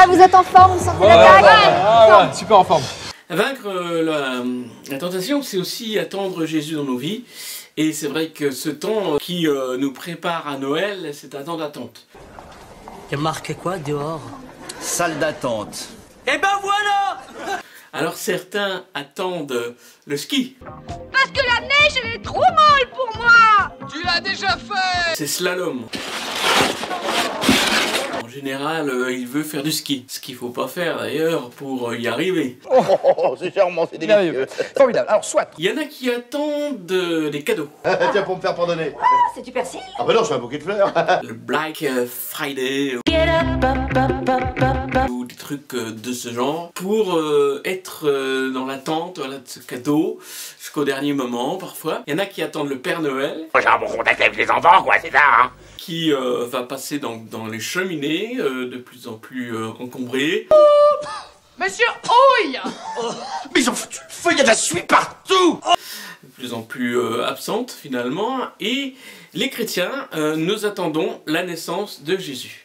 va, vous êtes en forme, vous sentez l'attaque? Super en forme. Vaincre la tentation, c'est aussi attendre Jésus dans nos vies. Et c'est vrai que ce temps qui nous prépare à Noël, c'est un temps d'attente. Il y a marqué quoi dehors? Salle d'attente. Eh ben voilà! Alors certains attendent le ski. Parce que la neige, elle est trop molle pour moi! Tu l'as déjà fait! C'est slalom. En général, il veut faire du ski. Ce qu'il faut pas faire d'ailleurs pour y arriver. C'est charmant, c'est délicieux. Formidable. Alors, soit. Il y en a qui attendent des cadeaux. Tiens, pour me faire pardonner. C'est du persil? Ah bah non, je fais un bouquet de fleurs. Le Black Friday. Ou des trucs de ce genre. Pour être dans l'attente de ce cadeau jusqu'au dernier moment parfois. Il y en a qui attendent le Père Noël. J'ai un bon contact avec les enfants, quoi, c'est ça, hein. Qui va passer dans les cheminées de plus en plus encombrées. Monsieur Ouille! Mais ils ont foutu le feu, il y a de la suie partout. De plus en plus absente finalement. Et les chrétiens, nous attendons la naissance de Jésus.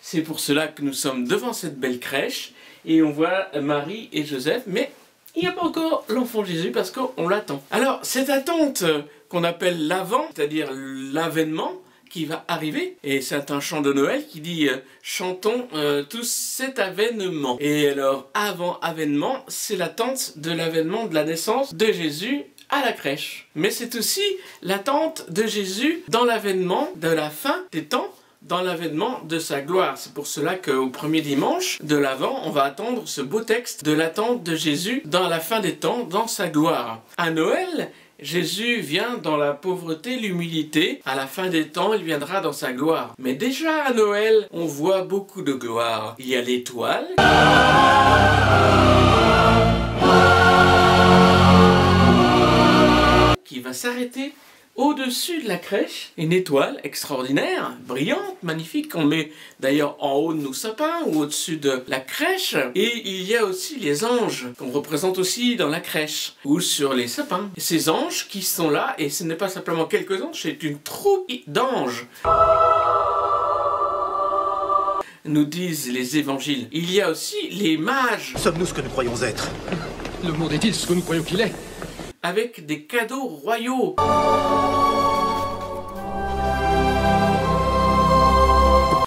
C'est pour cela que nous sommes devant cette belle crèche et on voit Marie et Joseph, mais il n'y a pas encore l'enfant Jésus parce qu'on l'attend. Alors cette attente qu'on appelle l'avant, c'est-à-dire l'avènement qui va arriver, et c'est un chant de Noël qui dit chantons tous cet avènement. Et alors avant avènement, c'est l'attente de l'avènement de la naissance de Jésus à la crèche. Mais c'est aussi l'attente de Jésus dans l'avènement de la fin des temps, dans l'avènement de sa gloire. C'est pour cela qu'au premier dimanche de l'Avent, on va attendre ce beau texte de l'attente de Jésus dans la fin des temps, dans sa gloire. À Noël, Jésus vient dans la pauvreté, l'humilité. À la fin des temps, il viendra dans sa gloire. Mais déjà à Noël, on voit beaucoup de gloire. Il y a l'étoile. Qui va s'arrêter au-dessus de la crèche, une étoile extraordinaire, brillante, magnifique, qu'on met d'ailleurs en haut de nos sapins ou au-dessus de la crèche. Et il y a aussi les anges, qu'on représente aussi dans la crèche ou sur les sapins. Et ces anges qui sont là, et ce n'est pas simplement quelques anges, c'est une troupe d'anges. Nous disent les évangiles. Il y a aussi les mages. Sommes-nous ce que nous croyons être? Le monde est-il ce que nous croyons qu'il est? Avec des cadeaux royaux.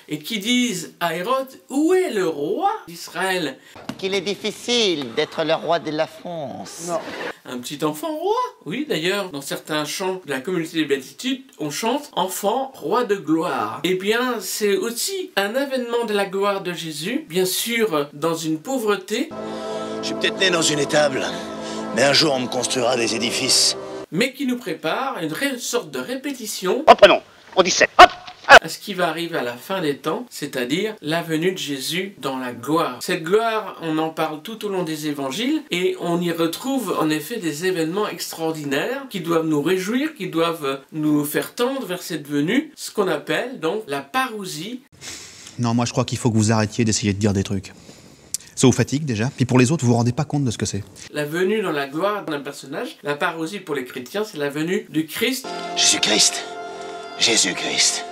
Et qui disent à Hérode, où est le roi d'Israël? Qu'il est difficile d'être le roi de la France. Non. Un petit enfant roi? Oui, d'ailleurs, dans certains chants de la communauté des béatitudes, on chante enfant roi de gloire. Eh bien, c'est aussi un avènement de la gloire de Jésus, bien sûr, dans une pauvreté. Je suis peut-être né dans une étable, mais un jour on me construira des édifices. Mais qui nous prépare une sorte de répétition. Reprenons, on dit 7, hop. À ce qui va arriver à la fin des temps, c'est-à-dire la venue de Jésus dans la gloire. Cette gloire, on en parle tout au long des évangiles et on y retrouve en effet des événements extraordinaires qui doivent nous réjouir, qui doivent nous faire tendre vers cette venue, ce qu'on appelle donc la parousie. Non, moi je crois qu'il faut que vous arrêtiez d'essayer de dire des trucs. Ça vous fatigue déjà, puis pour les autres, vous vous rendez pas compte de ce que c'est. La venue dans la gloire d'un personnage, la parousie pour les chrétiens, c'est la venue du Christ. Jésus-Christ. Jésus-Christ.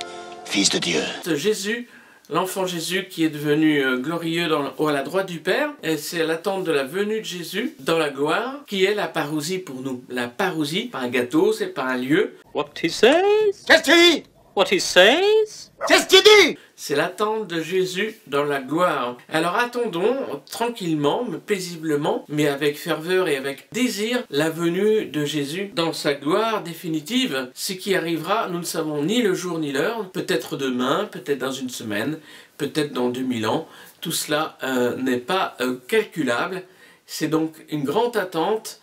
Fils de Dieu. Jésus, l'enfant Jésus qui est devenu glorieux à la droite du Père, et c'est l'attente de la venue de Jésus dans la gloire qui est la parousie pour nous. La parousie, pas un gâteau, c'est pas un lieu. What he says? Qu'est-ce que tu dis? What he says? Qu'est-ce que tu dis? C'est l'attente de Jésus dans la gloire. Alors attendons tranquillement, mais paisiblement, mais avec ferveur et avec désir, la venue de Jésus dans sa gloire définitive. Ce qui arrivera, nous ne savons ni le jour ni l'heure, peut-être demain, peut-être dans une semaine, peut-être dans 2000 ans. Tout cela n'est pas calculable. C'est donc une grande attente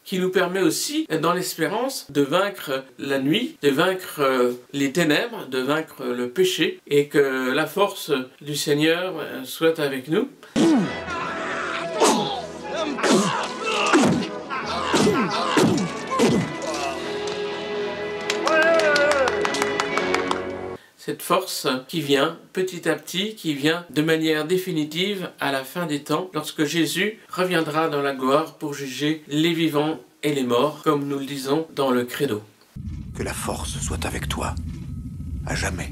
qui nous permet aussi, dans l'espérance, de vaincre la nuit, de vaincre les ténèbres, de vaincre le péché, et que la force du Seigneur soit avec nous. Cette force qui vient petit à petit, qui vient de manière définitive à la fin des temps, lorsque Jésus reviendra dans la gloire pour juger les vivants et les morts, comme nous le disons dans le Credo. Que la force soit avec toi, à jamais.